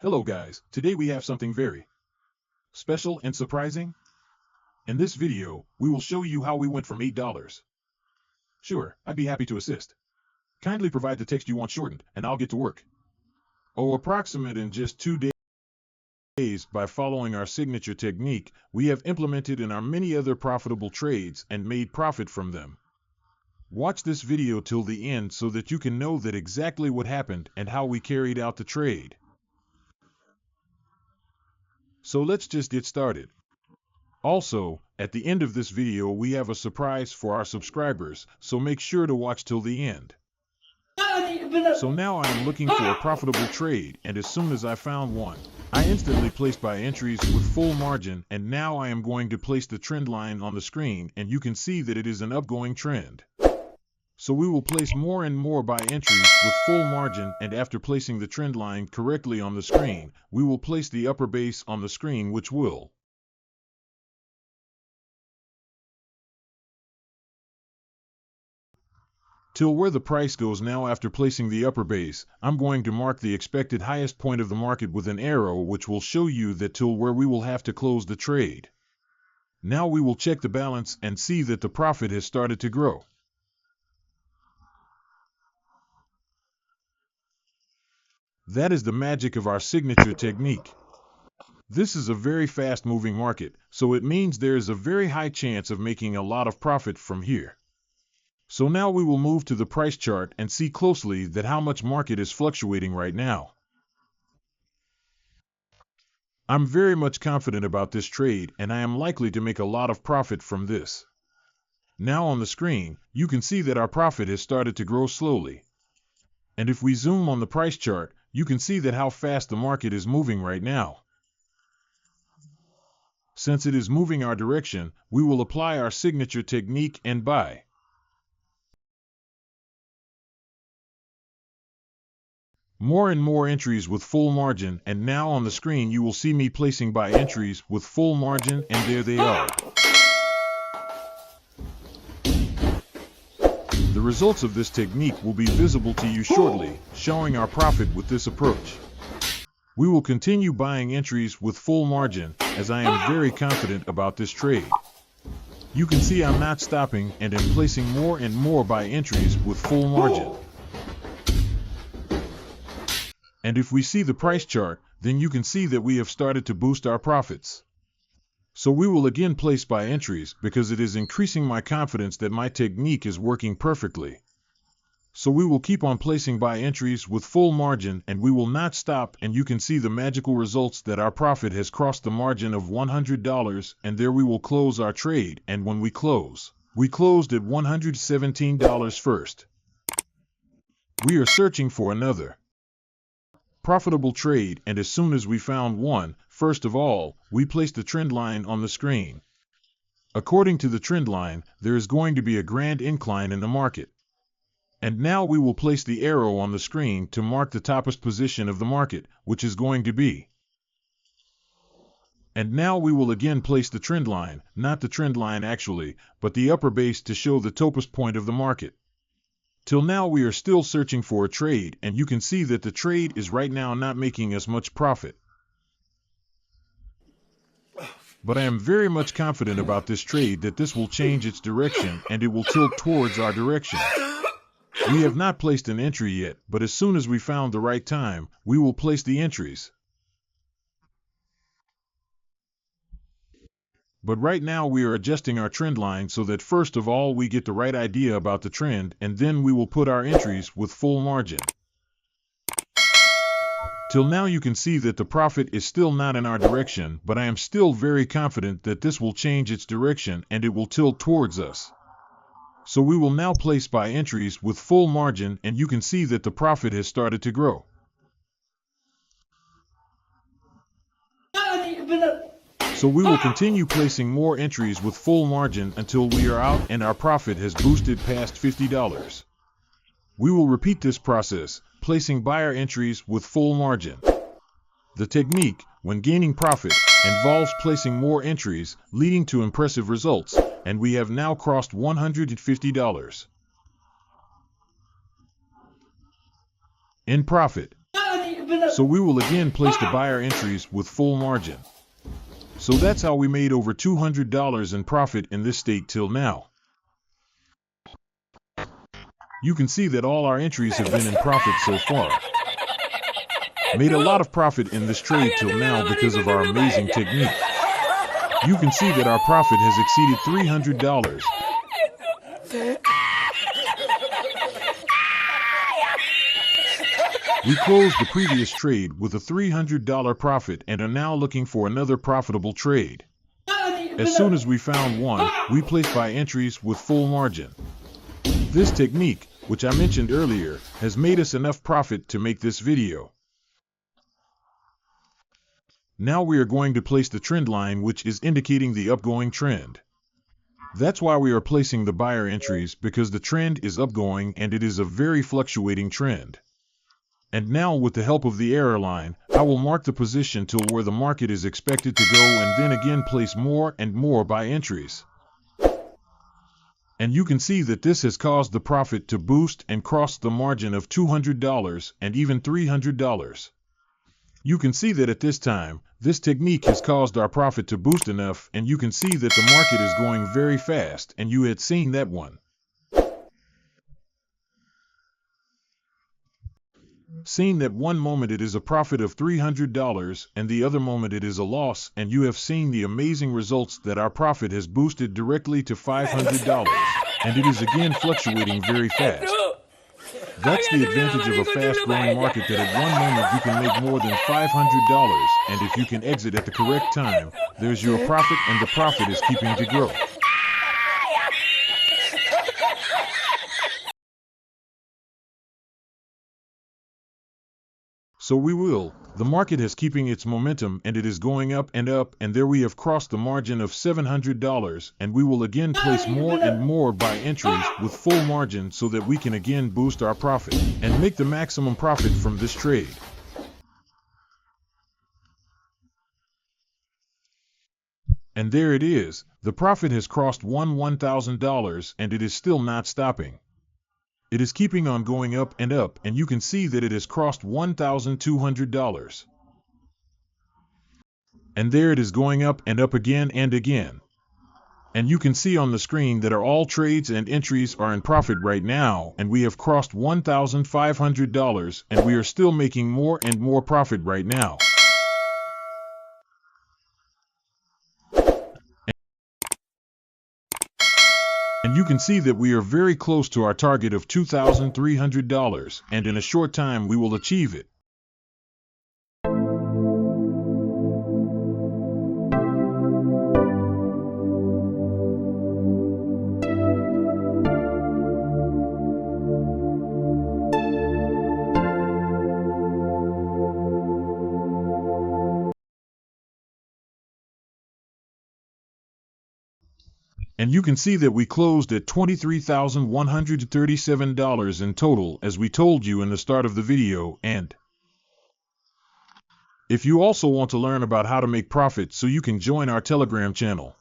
Hello guys, today we have something very special and surprising. In this video, we will show you how we went from $8. Sure, I'd be happy to assist. Kindly provide the text you want shortened, and I'll get to work. Approximate in just 2 days by following our signature technique we have implemented in our many other profitable trades and made profit from them. Watch this video till the end so that you can know that exactly what happened and how we carried out the trade. So let's just get started. Also, at the end of this video we have a surprise for our subscribers, so make sure to watch till the end. So now I am looking for a profitable trade, and as soon as I found one, I instantly placed buy entries with full margin, and now I am going to place the trend line on the screen, and you can see that it is an upgoing trend. So we will place more and more buy entries with full margin, and after placing the trend line correctly on the screen, we will place the upper base on the screen, which will till where the price goes. Now after placing the upper base, I'm going to mark the expected highest point of the market with an arrow, which will show you that till where we will have to close the trade. Now we will check the balance and see that the profit has started to grow. That is the magic of our signature technique. This is a very fast moving market, so it means there is a very high chance of making a lot of profit from here. So now we will move to the price chart and see closely that how much market is fluctuating right now. I'm very much confident about this trade, and I am likely to make a lot of profit from this. Now on the screen, you can see that our profit has started to grow slowly. And if we zoom on the price chart, you can see that how fast the market is moving right now. Since it is moving our direction, we will apply our signature technique and buy. More and more entries with full margin, and now on the screen you will see me placing buy entries with full margin, and there they are. The results of this technique will be visible to you shortly, showing our profit with this approach. We will continue buying entries with full margin, as I am very confident about this trade. You can see I'm not stopping and am placing more and more buy entries with full margin. And if we see the price chart, then you can see that we have started to boost our profits. So we will again place buy entries because it is increasing my confidence that my technique is working perfectly. So we will keep on placing buy entries with full margin, and we will not stop, and you can see the magical results that our profit has crossed the margin of $100, and there we will close our trade, and when we closed at $117 first. We are searching for another profitable trade, and as soon as we found one, first of all, we placed the trend line on the screen. According to the trend line, there is going to be a grand incline in the market. And now we will place the arrow on the screen to mark the topmost position of the market, which is going to be. And now we will again place the trend line, not the trend line actually, but the upper base to show the topmost point of the market. Till now we are still searching for a trade, and you can see that the trade is right now not making us much profit. But I am very much confident about this trade that this will change its direction and it will tilt towards our direction. We have not placed an entry yet, but as soon as we found the right time, we will place the entries. But right now we are adjusting our trend line so that first of all we get the right idea about the trend, and then we will put our entries with full margin. Till now you can see that the profit is still not in our direction, but I am still very confident that this will change its direction and it will tilt towards us. So we will now place buy entries with full margin, and you can see that the profit has started to grow. So we will continue placing more entries with full margin until we are out and our profit has boosted past $50. We will repeat this process, placing buyer entries with full margin. The technique, when gaining profit, involves placing more entries, leading to impressive results, and we have now crossed $150 in profit. So we will again place the buyer entries with full margin. So that's how we made over $200 in profit in this state till now. You can see that all our entries have been in profit so far. Made a lot of profit in this trade till now because of our amazing technique. You can see that our profit has exceeded $300. We closed the previous trade with a $300 profit and are now looking for another profitable trade. As soon as we found one, we placed buy entries with full margin. This technique, which I mentioned earlier, has made us enough profit to make this video. Now we are going to place the trend line, which is indicating the upgoing trend. That's why we are placing the buyer entries, because the trend is upgoing and it is a very fluctuating trend. And now with the help of the error line, I will mark the position till where the market is expected to go and then again place more and more buy entries. And you can see that this has caused the profit to boost and cross the margin of $200 and even $300. You can see that at this time, this technique has caused our profit to boost enough, and you can see that the market is going very fast, and you had seen that one. Seen that one moment it is a profit of $300 and the other moment it is a loss, and you have seen the amazing results that our profit has boosted directly to $500, and it is again fluctuating very fast. That's the advantage of a fast-growing market, that at one moment you can make more than $500, and if you can exit at the correct time, there's your profit, and the profit is keeping to grow. So the market is keeping its momentum and it is going up, and there we have crossed the margin of $700, and we will again place more and more buy entries with full margin so that we can again boost our profit and make the maximum profit from this trade. And there it is, the profit has crossed $1,000 and it is still not stopping. It is keeping on going up, and you can see that it has crossed $1,200. And there it is going up and up again and again. And you can see on the screen that all trades and entries are in profit right now, and we have crossed $1,500, and we are still making more and more profit right now. And you can see that we are very close to our target of $2,300, and in a short time we will achieve it. And you can see that we closed at $23,137 in total, as we told you in the start of the video. And if you also want to learn about how to make profit, so you can join our Telegram channel,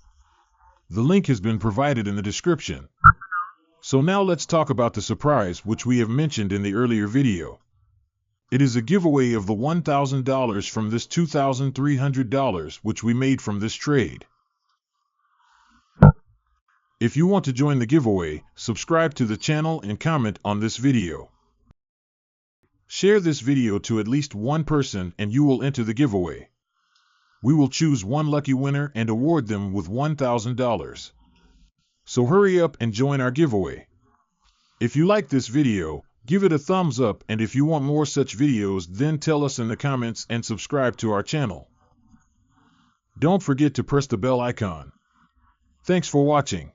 the link has been provided in the description. So now let's talk about the surprise, which we have mentioned in the earlier video. It is a giveaway of the $1,000 from this $2,300 which we made from this trade. If you want to join the giveaway, subscribe to the channel and comment on this video. Share this video to at least one person and you will enter the giveaway. We will choose one lucky winner and award them with $1,000. So hurry up and join our giveaway. If you like this video, give it a thumbs up, and if you want more such videos, then tell us in the comments and subscribe to our channel. Don't forget to press the bell icon. Thanks for watching.